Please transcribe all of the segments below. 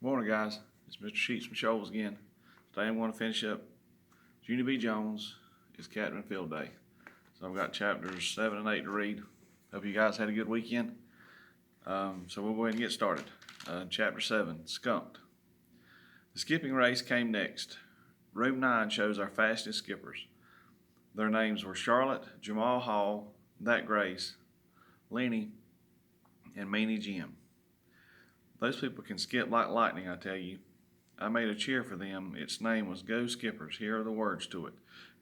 Morning, guys. It's Mr. Sheets from Shoals again. Today I'm going to finish up Junie B. Jones. It's Captain Field Day. So I've got chapters 7 and 8 to read. Hope you guys had a good weekend. So we'll go ahead and get started. Chapter 7, Skunked. The skipping race came next. Room 9 shows our fastest skippers. Their names were Charlotte, Jamal Hall, That Grace, Lenny, and Meanie Jim. Those people can skip like lightning, I tell you. I made a cheer for them. Its name was Go Skippers. Here are the words to it.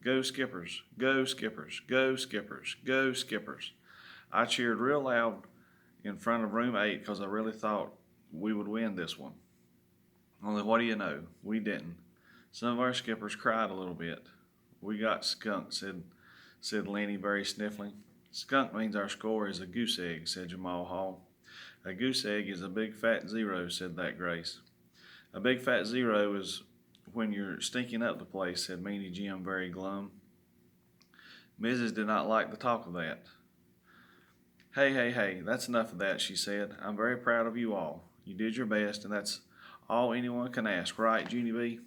Go Skippers, go Skippers, go Skippers, go Skippers. I cheered real loud in front of room 8 because I really thought we would win this one. Only what do you know? We didn't. Some of our skippers cried a little bit. We got skunked, said Lenny very sniffling. Skunk means our score is a goose egg, said Jamal Hall. A goose egg is a big fat zero, said That Grace. A big fat zero is when you're stinking up the place, said Meanie Jim very glum. Mrs. did not like the talk of that. Hey, that's enough of that, she said. I'm very proud of you all. You did your best, and that's all anyone can ask, right, Junie B?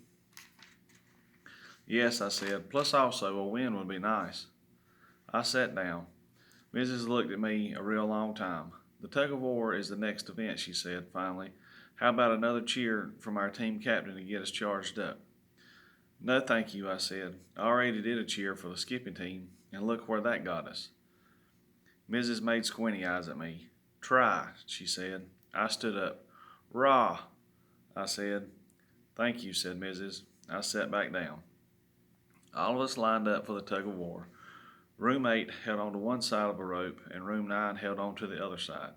Yes, I said, plus also a win would be nice. I sat down. Mrs. looked at me a real long time. The tug of war is the next event, she said, finally. How about another cheer from our team captain to get us charged up? No, thank you, I said. I already did a cheer for the skipping team, and look where that got us. Mrs. made squinty eyes at me. Try, she said. I stood up. Rah, I said. Thank you, said Mrs. I sat back down. All of us lined up for the tug of war. Room 8 held on to one side of a rope, and Room 9 held on to the other side.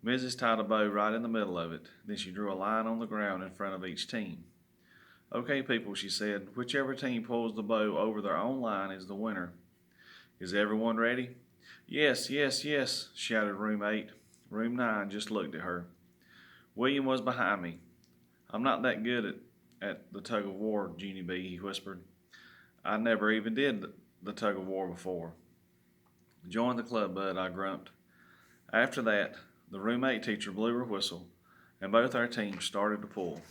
Mrs. tied a bow right in the middle of it. Then she drew a line on the ground in front of each team. Okay, people, she said, whichever team pulls the bow over their own line is the winner. Is everyone ready? Yes, shouted Room 8. Room 9 just looked at her. William was behind me. I'm not that good at the tug of war, Junie B, he whispered. I never even did the tug of war before. Join the club, bud, I grumped. After that, the room 8 teacher blew her whistle, and both our teams started to pull.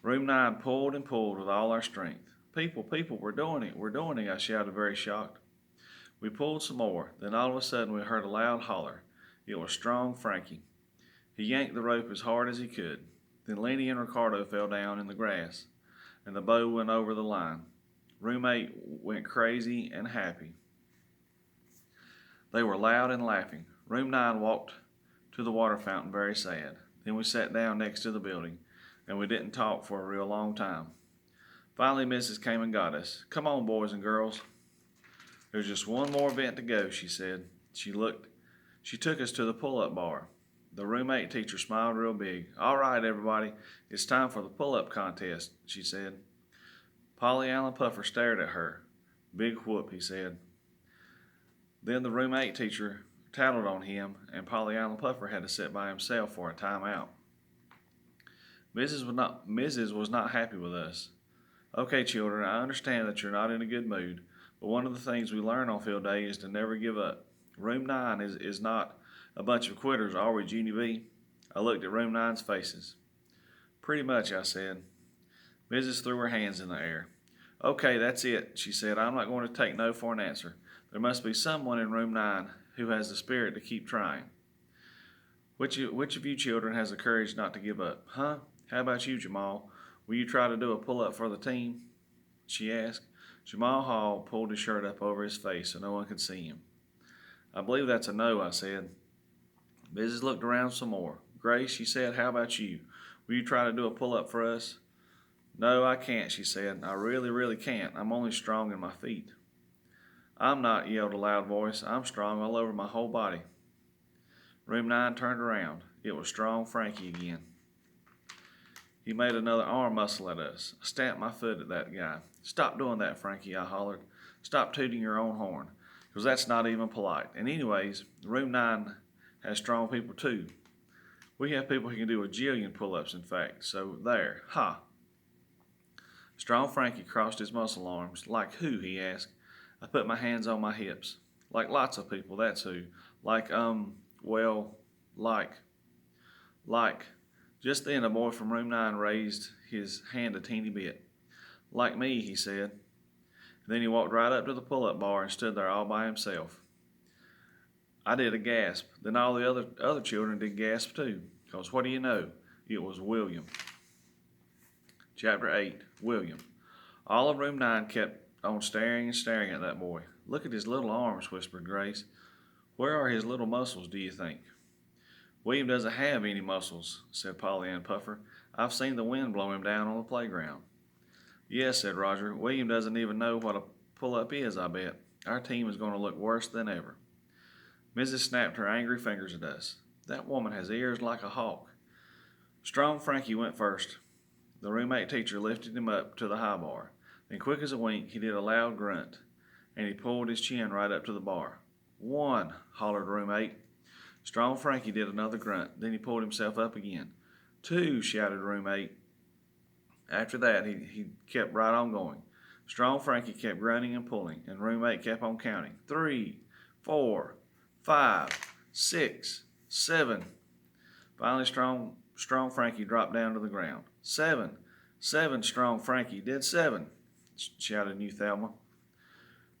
Room 9 pulled and pulled with all our strength. People, we're doing it, I shouted, very shocked. We pulled some more, then all of a sudden we heard a loud holler. It was Strong Frankie. He yanked the rope as hard as he could. Then Lenny and Ricardo fell down in the grass, and the bow went over the line. Room 8 went crazy and happy. They were loud and laughing. Room 9 walked to the water fountain very sad. Then we sat down next to the building, and we didn't talk for a real long time. Finally, Mrs. came and got us. Come on, boys and girls. There's just one more event to go, she said. She took us to the pull-up bar. The room 8 teacher smiled real big. All right, everybody, it's time for the pull-up contest, she said. Polly Allen Puffer stared at her. Big whoop, he said. Then the room 8 teacher tattled on him, and Polly Allen Puffer had to sit by himself for a timeout. Mrs. was not happy with us. Okay, children, I understand that you're not in a good mood, but one of the things we learn on field day is to never give up. Room 9 is not a bunch of quitters, are we, Junie B? I looked at room 9's faces. Pretty much, I said. Mrs. threw her hands in the air. Okay, that's it, she said. I'm not going to take no for an answer. There must be someone in room 9 who has the spirit to keep trying. Which of you children has the courage not to give up? Huh? How about you, Jamal? Will you try to do a pull-up for the team? She asked. Jamal Hall pulled his shirt up over his face so no one could see him. I believe that's a no, I said. Mrs. looked around some more. Grace, she said, how about you? Will you try to do a pull-up for us? No, I can't, she said. I really can't. I'm only strong in my feet. I'm not, yelled a loud voice. I'm strong all over my whole body. Room 9 turned around. It was Strong Frankie again. He made another arm muscle at us. I stamped my foot at that guy. Stop doing that, Frankie, I hollered. Stop tooting your own horn, because that's not even polite. And anyways, Room 9 has strong people too. We have people who can do a jillion pull-ups, in fact. So there, ha. Strong Frankie crossed his muscle arms. Like who, he asked. I put my hands on my hips. Like lots of people, that's who. Like, well, like. Just then a boy from room 9 raised his hand a teeny bit. "Like me," he said. Then he walked right up to the pull-up bar and stood there all by himself. I did a gasp. Then all the other children did gasp too, because what do you know? It was William. Chapter 8. William. All of room 9 kept on staring and staring at that boy. "Look at his little arms," whispered Grace. "Where are his little muscles, do you think?" "William doesn't have any muscles," said Polly Ann Puffer. "I've seen the wind blow him down on the playground." "Yes," said Roger. "William doesn't even know what a pull-up is, I bet. Our team is going to look worse than ever." Mrs. snapped her angry fingers at us. "That woman has ears like a hawk." Strong Frankie went first. The roommate teacher lifted him up to the high bar. Then, quick as a wink, he did a loud grunt, and he pulled his chin right up to the bar. "One," hollered room 8. Strong Frankie did another grunt. Then he pulled himself up again. "Two," shouted room 8. After that, he kept right on going. Strong Frankie kept grunting and pulling, and room 8 kept on counting. 3, 4, 5, 6, 7. Finally, Strong Frankie dropped down to the ground. "7, 7, Strong Frankie did 7, shouted New Thelma.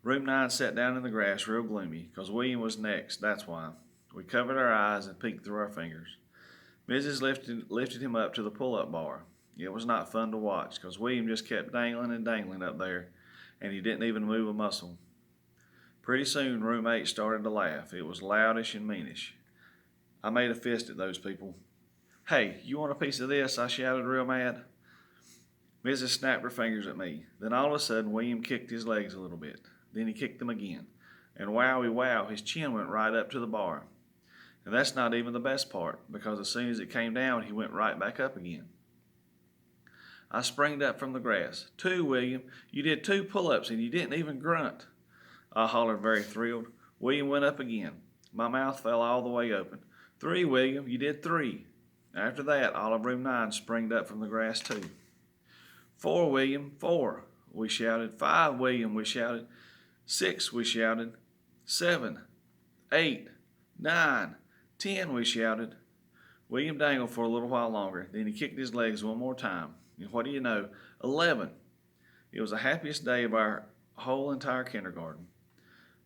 Room 9 sat down in the grass real gloomy, because William was next, that's why. We covered our eyes and peeked through our fingers. Mrs. lifted him up to the pull-up bar. It was not fun to watch, because William just kept dangling and dangling up there, and he didn't even move a muscle. Pretty soon, room 8 started to laugh. It was loudish and meanish. I made a fist at those people. "Hey, you want a piece of this?" I shouted real mad. Mrs. snapped her fingers at me. Then all of a sudden, William kicked his legs a little bit. Then he kicked them again. And wowie wow, his chin went right up to the bar. And that's not even the best part, because as soon as it came down, he went right back up again. I sprang up from the grass. "2, William. You did 2 pull-ups and you didn't even grunt," I hollered, very thrilled. William went up again. My mouth fell all the way open. "3, William. You did 3. After that, all of room 9 sprang up from the grass too. "4, William. 4, we shouted. 5, William, we shouted. 6, we shouted. 7, 8, 9, 10, we shouted. William dangled for a little while longer. Then he kicked his legs one more time. And what do you know? 11. It was the happiest day of our whole entire kindergarten.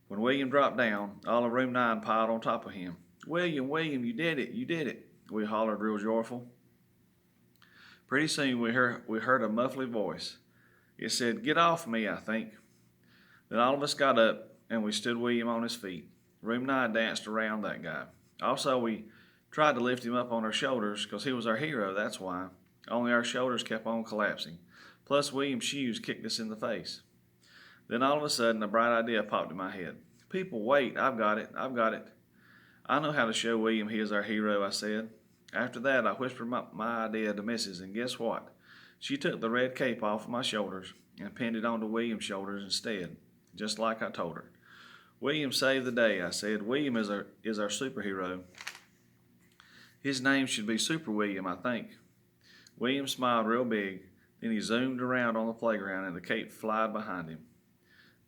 When William dropped down, all of room 9 piled on top of him. "William, William, you did it, you did it," we hollered real joyful. Pretty soon we heard a muffly voice. It said, "Get off me," I think. Then all of us got up and we stood William on his feet. Room 9 danced around that guy. Also, we tried to lift him up on our shoulders, because he was our hero, that's why. Only our shoulders kept on collapsing. Plus, William's shoes kicked us in the face. Then all of a sudden, a bright idea popped in my head. "People, wait, I've got it, I've got it. I know how to show William he is our hero," I said. After that, I whispered my idea to Mrs., and guess what? She took the red cape off of my shoulders and pinned it onto William's shoulders instead, just like I told her. "William saved the day," I said. "William is our superhero. His name should be Super William, I think." William smiled real big. Then he zoomed around on the playground and the cape flied behind him.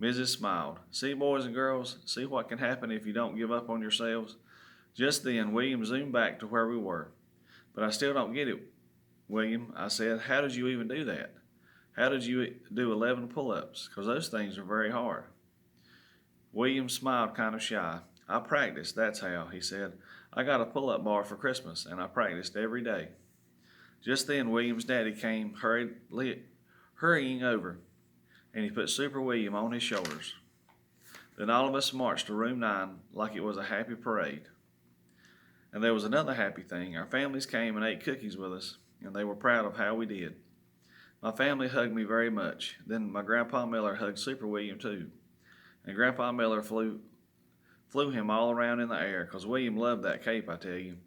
Mrs. smiled. "See, boys and girls, see what can happen if you don't give up on yourselves?" Just then, William zoomed back to where we were. "But I still don't get it, William," I said. "How did you even do that? How did you do 11 pull-ups? Because those things are very hard." William smiled kind of shy. "I practiced, that's how," he said. "I got a pull-up bar for Christmas, and I practiced every day." Just then, William's daddy came hurrying over, and he put Super William on his shoulders. Then all of us marched to room 9 like it was a happy parade. And there was another happy thing. Our families came and ate cookies with us, and they were proud of how we did. My family hugged me very much. Then my Grandpa Miller hugged Super William too. And Grandpa Miller flew him all around in the air, because William loved that cape, I tell you.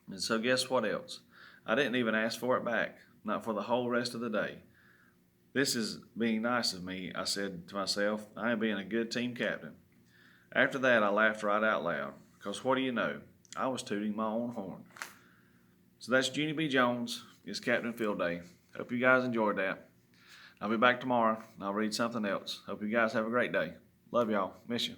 And so guess what else? I didn't even ask for it back, not for the whole rest of the day. "This is being nice of me," I said to myself. "I am being a good team captain." After that, I laughed right out loud, because what do you know? I was tooting my own horn. So that's Junie B. Jones. It's Captain Field Day. Hope you guys enjoyed that. I'll be back tomorrow, and I'll read something else. Hope you guys have a great day. Love y'all. Miss you.